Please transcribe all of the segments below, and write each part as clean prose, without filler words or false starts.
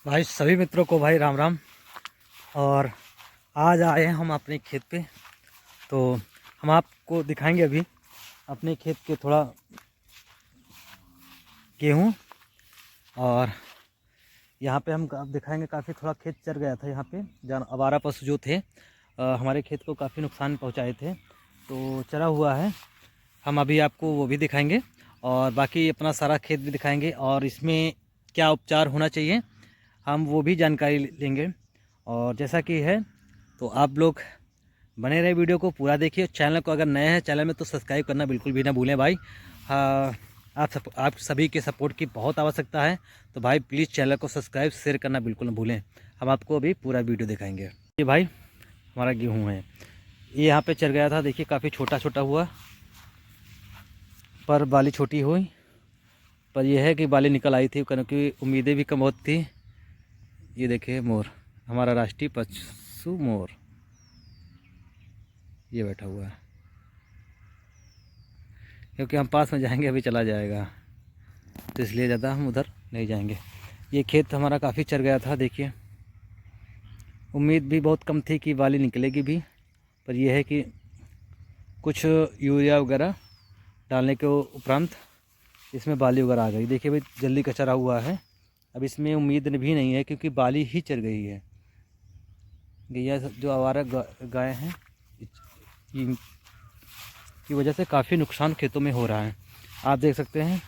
भाई सभी मित्रों को भाई राम राम। और आज आए हैं हम अपने खेत पे। तो हम आपको दिखाएंगे अभी अपने खेत के थोड़ा गेहूँ। और यहाँ पे हम अब दिखाएंगे काफ़ी थोड़ा खेत चर गया था। यहाँ पे जान आवारा पशु जो थे हमारे खेत को काफ़ी नुकसान पहुँचाए थे, तो चरा हुआ है। हम अभी आपको वो भी दिखाएंगे और बाकी अपना सारा खेत भी दिखाएंगे और इसमें क्या उपचार होना चाहिए हम वो भी जानकारी लेंगे। और जैसा कि है तो आप लोग बने रहे, वीडियो को पूरा देखिए। चैनल को अगर नए हैं चैनल में तो सब्सक्राइब करना बिल्कुल भी ना भूलें भाई। हाँ, आप सभी के सपोर्ट की बहुत आवश्यकता है, तो भाई प्लीज़ चैनल को सब्सक्राइब शेयर करना बिल्कुल ना भूलें। हम आपको अभी पूरा वीडियो दिखाएंगे। ये भाई हमारा गेहूँ है, ये यहाँ पे चल गया था। देखिए काफ़ी छोटा छोटा हुआ, पर बाली छोटी हुई, पर यह है कि बाली निकल आई थी क्योंकि उम्मीदें भी कम बहुत थी। ये देखिए मोर, हमारा राष्ट्रीय पशु मोर ये बैठा हुआ है। क्योंकि हम पास में जाएंगे अभी चला जाएगा, तो इसलिए ज़्यादा हम उधर नहीं जाएंगे। ये खेत हमारा काफ़ी चर गया था। देखिए उम्मीद भी बहुत कम थी कि बाली निकलेगी भी, पर यह है कि कुछ यूरिया वगैरह डालने के उपरांत इसमें बाली वगैरह आ गई। देखिए भाई जल्दी का चरा हुआ है, अब इसमें उम्मीद भी नहीं है क्योंकि बाली ही चर गई है। गैया जो आवारा गाय हैं की वजह से काफ़ी नुकसान खेतों में हो रहा है। आप देख सकते हैं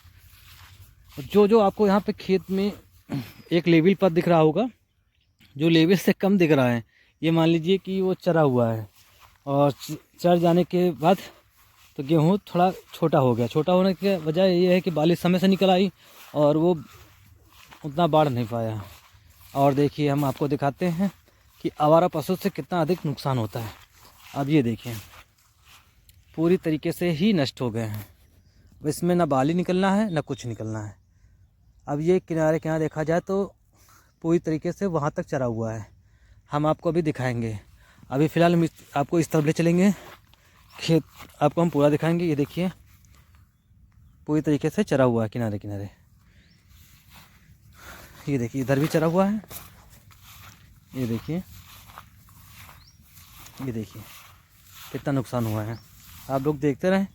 जो आपको यहाँ पे खेत में एक लेवल पर दिख रहा होगा, जो लेवल से कम दिख रहा है, ये मान लीजिए कि वो चरा हुआ है। और चर जाने के बाद तो गेहूँ थोड़ा छोटा हो गया। छोटा होने की वजह ये है कि बाली समय से निकल आई और वो उतना बाढ़ नहीं पाया। और देखिए हम आपको दिखाते हैं कि आवारा पशु से कितना अधिक नुकसान होता है। अब ये देखिए पूरी तरीके से ही नष्ट हो गए हैं। इसमें ना बाली निकलना है ना कुछ निकलना है। अब ये किनारे किनारे देखा जाए तो पूरी तरीके से वहाँ तक चरा हुआ है। हम आपको अभी दिखाएंगे। अभी फ़िलहाल हम आपको इस तरफ ले चलेंगे, खेत आपको हम पूरा दिखाएंगे। ये देखिए पूरी तरीके से चरा हुआ है किनारे किनारे। ये देखिए इधर भी चरा हुआ है। ये देखिए कितना नुकसान हुआ है। आप लोग देखते रहें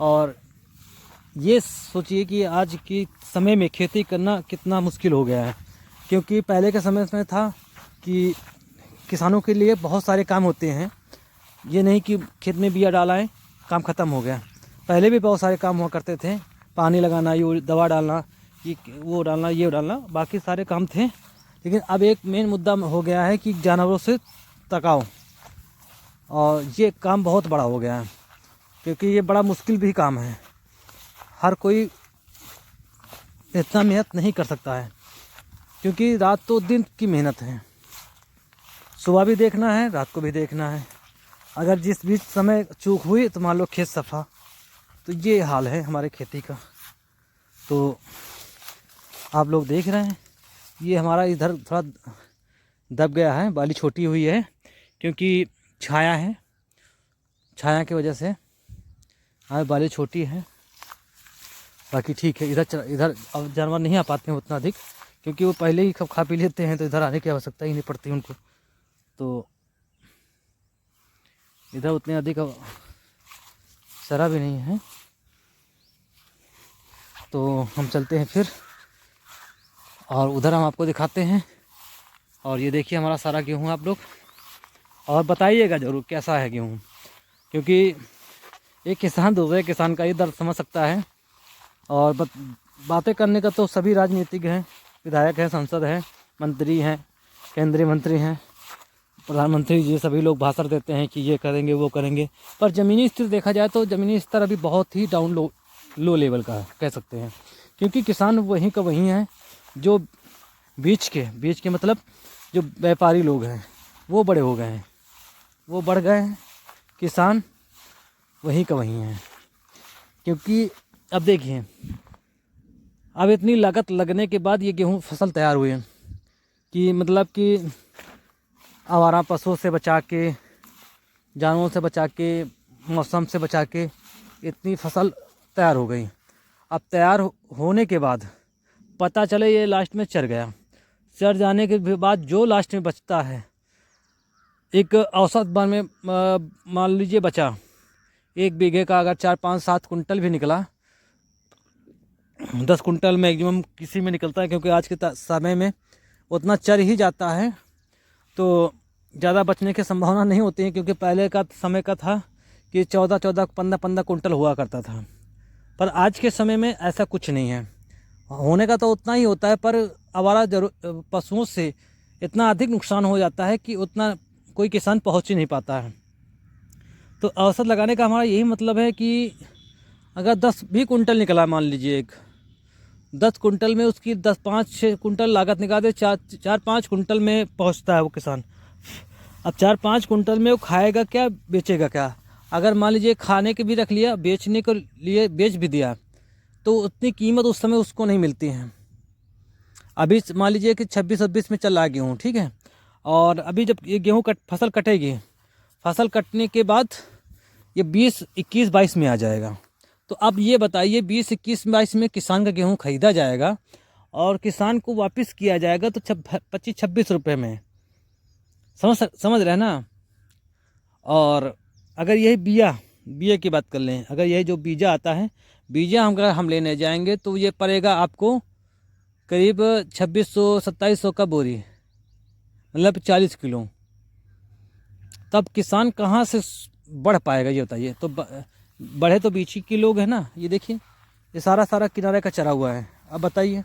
और ये सोचिए कि आज की समय में खेती करना कितना मुश्किल हो गया है। क्योंकि पहले के समय में था कि किसानों के लिए बहुत सारे काम होते हैं। ये नहीं कि खेत में बिया डाला है काम ख़त्म हो गया। पहले भी बहुत सारे काम हुआ करते थे, पानी लगाना, ये दवा डालना, ये वो डालना, ये डालना, बाकी सारे काम थे। लेकिन अब एक मेन मुद्दा हो गया है कि जानवरों से टकाव, और ये काम बहुत बड़ा हो गया है क्योंकि ये बड़ा मुश्किल भी काम है। हर कोई इतना मेहनत नहीं कर सकता है क्योंकि रात तो दिन की मेहनत है, सुबह भी देखना है रात को भी देखना है। अगर जिस बीच समय चूक हुई तो मान लो खेत सफ़ा। तो ये हाल है हमारे खेती का। तो आप लोग देख रहे हैं ये हमारा इधर थोड़ा दब गया है, बाली छोटी हुई है क्योंकि छाया है, छाया की वजह से हमारी बाली छोटी है। बाकी ठीक है। इधर अब जानवर नहीं आ पाते हैं उतना अधिक क्योंकि वो पहले ही खा पी लेते हैं, तो इधर आने की आवश्यकता ही नहीं पड़ती उनको। तो इधर उतने अधिक चरा भी नहीं है। तो हम चलते हैं फिर और उधर हम आपको दिखाते हैं। और ये देखिए हमारा सारा गेहूँ आप लोग, और बताइएगा ज़रूर कैसा है गेहूँ, क्योंकि एक किसान दूसरे किसान का ही दर्द समझ सकता है। और बातें करने का तो सभी राजनीतिज्ञ हैं, विधायक हैं, सांसद हैं, मंत्री हैं, केंद्रीय मंत्री हैं, प्रधानमंत्री जी, सभी लोग भाषण देते हैं कि ये करेंगे वो करेंगे। पर ज़मीनी स्तर देखा जाए तो ज़मीनी स्तर अभी बहुत ही डाउन लो लेवल का है कह सकते हैं। क्योंकि किसान वहीं का वहीं हैं, जो बीच के मतलब जो व्यापारी लोग हैं वो बड़े हो गए हैं, वो बढ़ गए हैं, किसान वहीं का वहीं हैं। क्योंकि अब देखिए अब इतनी लागत लगने के बाद ये गेहूँ फसल तैयार हुई है कि मतलब कि आवारा पशुओं से बचा के, जानवरों से बचा के, मौसम से बचा के इतनी फसल तैयार हो गई। अब तैयार होने के बाद पता चले ये लास्ट में चर गया। चढ़ जाने के बाद जो लास्ट में बचता है, एक औसत वन में मान लीजिए बचा 1 बीघे का अगर 4-5-7 कुंटल भी निकला, 10 कुंटल मैक्सिमम किसी में निकलता है, क्योंकि आज के समय में उतना चर ही जाता है तो ज़्यादा बचने की संभावना नहीं होती है। क्योंकि पहले का समय का था कि 14-14, 15-15 कुंटल हुआ करता था, पर आज के समय में ऐसा कुछ नहीं है। होने का तो उतना ही होता है, पर आवारा पशुओं से इतना अधिक नुकसान हो जाता है कि उतना कोई किसान पहुंच ही नहीं पाता है। तो औसत लगाने का हमारा यही मतलब है कि अगर 10 भी कुंटल निकला, मान लीजिए 10 कुंटल में उसकी 10-5-6 कुंटल लागत निकाल दे, 4-5 कुंटल में पहुंचता है वो किसान। अब 4-5 कुंटल में वो खाएगा क्या, बेचेगा क्या? अगर मान लीजिए खाने के भी रख लिया, बेचने के लिए बेच भी दिया, तो उतनी कीमत उस समय उसको नहीं मिलती है। अभी मान लीजिए कि 26-26 में चल रहा है गेहूँ, ठीक है, और अभी जब ये गेहूँ फसल कटेगी, फसल कटने के बाद ये 20-21-22 में आ जाएगा। तो अब ये बताइए 20-21-22 में किसान का गेहूँ खरीदा जाएगा और किसान को वापस किया जाएगा तो 25-26 रुपये में, समझ रहे हैं ना। और अगर यही बिया की बात कर लें, अगर यही जो बीजा आता है, बीजा हम लेने जाएंगे तो ये पड़ेगा आपको करीब 2600-2700 का बोरी, मतलब 40 किलो। तब किसान कहाँ से बढ़ पाएगा ये बताइए। तो बढ़े तो बीच के लोग हैं ना। ये देखिए, ये सारा किनारे का चरा हुआ है। अब बताइए,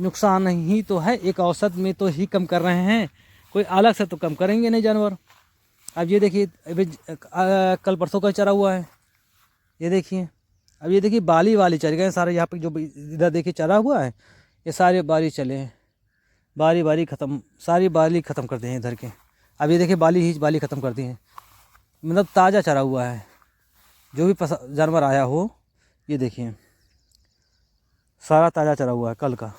नुकसान ही तो है, एक औसत में तो ही कम कर रहे हैं, कोई अलग से तो कम करेंगे नहीं जानवर। अब ये देखिए, अभी कल परसों का चरा हुआ है, ये देखिए। अब ये देखिए बाली चल गए सारे, यहाँ पे जो इधर देखिए चरा हुआ है, ये सारे बारी चले हैं, बारी ख़त्म, सारी बाली ख़त्म कर दी हैं इधर के। अब ये देखिए बाली ख़त्म कर दी है, मतलब ताज़ा चरा हुआ है, जो भी जानवर आया हो, ये देखिए सारा ताज़ा चरा हुआ है कल का।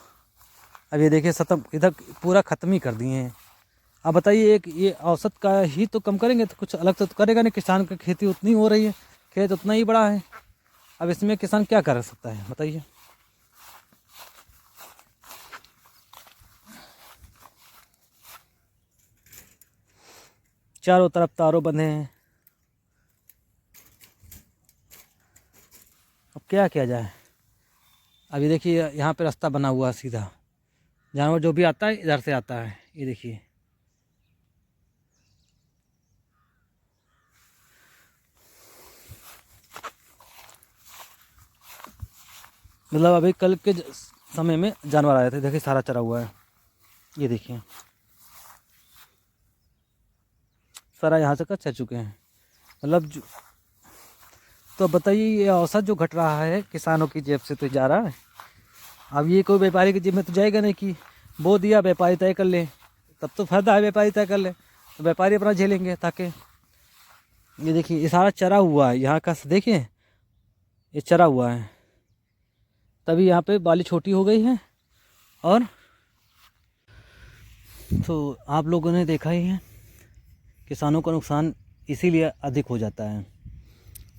अब ये देखिए इधर पूरा ख़त्म ही कर दिए हैं। अब बताइए, एक ये औसत का ही तो कम करेंगे तो कुछ अलग तो करेगा नहीं। किसान की खेती उतनी हो रही है, खेत उतना ही बड़ा है, अब इसमें किसान क्या कर सकता है बताइए। चारों तरफ तारों बंधे हैं, अब क्या किया जाए। अभी देखिए यहाँ पे रास्ता बना हुआ है सीधा, जानवर जो भी आता है इधर से आता है, ये देखिए। मतलब अभी कल के समय में जानवर आए थे, देखिए सारा चरा हुआ है, ये देखिए सारा यहाँ से चल चुके हैं। मतलब तो बताइए, ये औसत जो घट रहा है किसानों की जेब से तो जा रहा है। अब ये कोई व्यापारी की जेब में तो जाएगा नहीं कि बो दिया व्यापारी तय कर ले, तब तो फायदा है, व्यापारी तय कर ले तो व्यापारी अपना झेलेंगे। ताकि ये देखिए ये सारा चरा हुआ है, यहाँ का देखिए ये चरा हुआ है, तभी यहाँ पे बाली छोटी हो गई है। और तो आप लोगों ने देखा ही है, किसानों का नुकसान इसीलिए अधिक हो जाता है,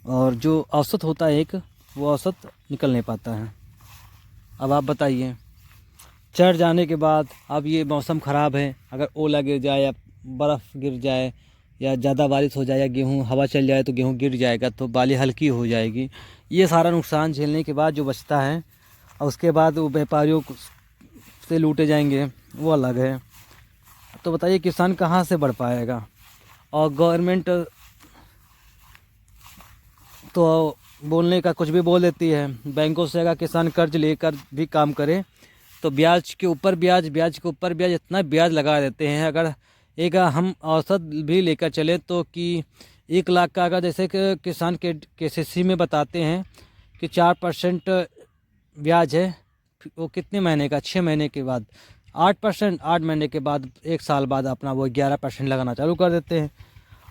और जो औसत होता है एक, वो औसत निकल नहीं पाता है। अब आप बताइए, चढ़ जाने के बाद अब ये मौसम ख़राब है, अगर ओला गिर जाए या बर्फ़ गिर जाए या ज़्यादा बारिश हो जाए या गेहूँ हवा चल जाए तो गेहूँ गिर जाएगा, तो बाली हल्की हो जाएगी। ये सारा नुकसान झेलने के बाद जो बचता है, और उसके बाद वो व्यापारियों से लूटे जाएंगे, वो अलग है। तो बताइए किसान कहाँ से बढ़ पाएगा। और गवर्नमेंट तो बोलने का कुछ भी बोल देती है, बैंकों से अगर किसान कर्ज लेकर भी काम करे तो ब्याज के ऊपर ब्याज इतना ब्याज लगा देते हैं। अगर एक हम औसत भी लेकर चले तो कि 1 लाख का, अगर जैसे कि किसान के KCC में बताते हैं कि 4% ब्याज है, वो कितने महीने का, 6 महीने के बाद 8%, 8 महीने के बाद 1 साल बाद अपना वो 11% लगाना चालू कर देते हैं।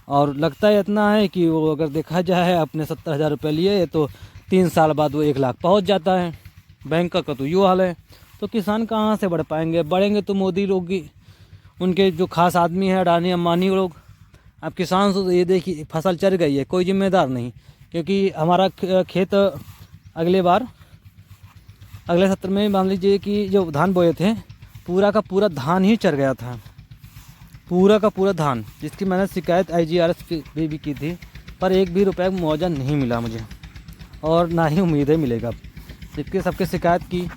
और लगता है इतना है कि वो अगर देखा जाए अपने 70,000 रुपये लिए तो 3 साल बाद वो 1 लाख पहुंच जाता है। बैंक का तो यूँ हाल है। तो किसान कहाँ से बढ़ पाएंगे, बढ़ेंगे तो मोदी लोग, उनके जो खास आदमी है अडानी अंबानी लोग। अब किसान तो ये देखिए फसल चल गई है, कोई जिम्मेदार नहीं, क्योंकि हमारा खेत अगले सत्र में मान लीजिए कि जो धान बोए थे पूरा का पूरा धान ही चर गया था, पूरा का पूरा धान, जिसकी मैंने शिकायत IGRS भी की थी, पर एक भी रुपये मुआवजा नहीं मिला मुझे, और ना ही उम्मीदें मिलेगा। जबकि सबके शिकायत की,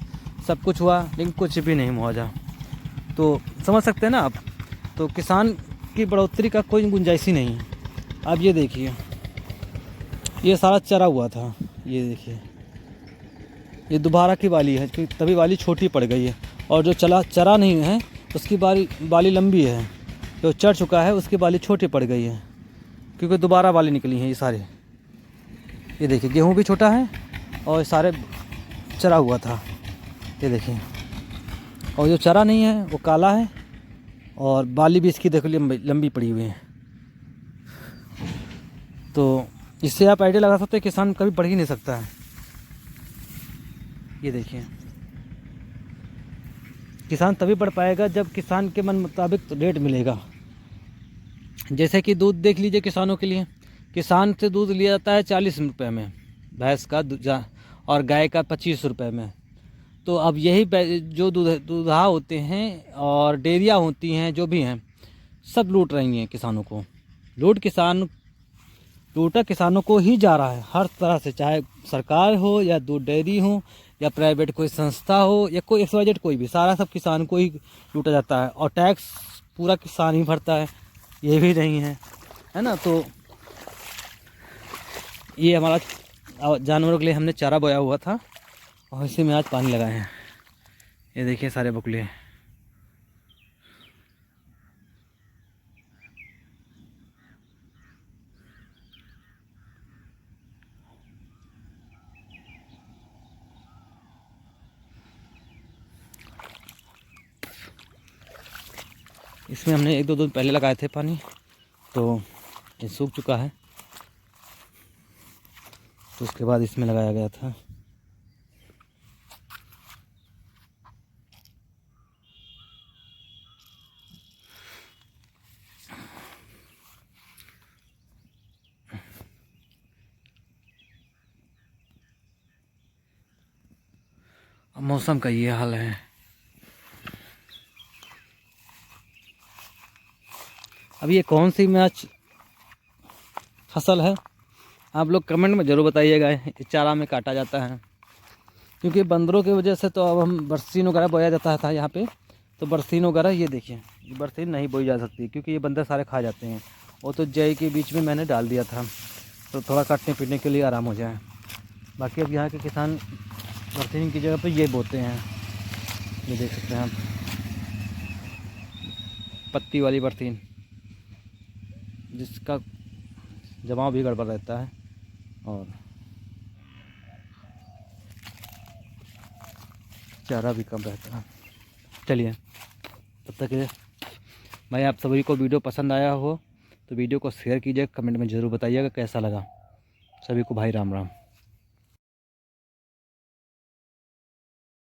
सब कुछ हुआ, लेकिन कुछ भी नहीं मुआवजा। तो समझ सकते हैं ना आप, तो किसान की बढ़ोतरी का कोई गुंजाइश ही नहीं है। आप ये देखिए, ये सारा चरा हुआ था, ये देखिए, ये दोबारा की बाली है, क्योंकि तभी बाली छोटी पड़ गई है, और जो चरा नहीं है उसकी बाली लंबी है, जो चढ़ चुका है उसकी बाली छोटी पड़ गई है, क्योंकि दोबारा बाली निकली हैं ये सारे। ये देखिए, गेहूँ भी छोटा है और सारे चरा हुआ था, ये देखिए, और जो चरा नहीं है वो काला है, और बाली भी इसकी देखो लंबी पड़ी हुई है। तो इससे आप आइडिया लगा सकते हैं किसान कभी बढ़ ही नहीं सकता है। ये देखिए, किसान तभी बढ़ पाएगा जब किसान के मन मुताबिक रेट मिलेगा। जैसे कि दूध देख लीजिए, किसानों के लिए, किसान से दूध लिया जाता है 40 रुपये में भैंस का, और गाय का 25 रुपये में। तो अब यही जो दूधा होते हैं और डेयरियाँ होती हैं, जो भी हैं, सब लूट रही हैं किसानों को। लूटा किसानों को ही जा रहा है हर तरह से, चाहे सरकार हो या दूध डेयरी हो या प्राइवेट कोई संस्था हो या कोई XYZ कोई भी, सारा सब किसान को ही लूटा जाता है, और टैक्स पूरा किसान ही भरता है, ये भी नहीं है ना। तो ये हमारा जानवरों के लिए हमने चारा बोया हुआ था, और इसी में आज पानी लगाए हैं। ये देखिए सारे बगुले, इसमें हमने 1-2 दिन पहले लगाए थे पानी, तो ये सूख चुका है, तो उसके बाद इसमें लगाया गया था। अब मौसम का ये हाल है। अब ये कौन सी मैच फसल है, आप लोग कमेंट में ज़रूर बताइएगा। ये चारा में काटा जाता है, क्योंकि बंदरों की वजह से तो अब हम बरसीन वगैरह बोया जाता था यहाँ पे, तो बरसीन वगैरह ये देखिए, ये बरसीन नहीं बोई जा सकती, क्योंकि ये बंदर सारे खा जाते हैं। वो तो जय के बीच में मैंने डाल दिया था, तो थोड़ा काटने पीटने के लिए आराम हो जाए। बाकी अब यहाँ के किसान बरसीन की जगह पर ये बोते हैं, ये देख सकते हैं आप, पत्ती वाली बरसीन, जिसका जमाव भी गड़बड़ रहता है और चारा भी कम रहता है। चलिए, तब तक भाई आप सभी को वीडियो पसंद आया हो तो वीडियो को शेयर कीजिए, कमेंट में ज़रूर बताइएगा कैसा लगा। सभी को भाई राम राम।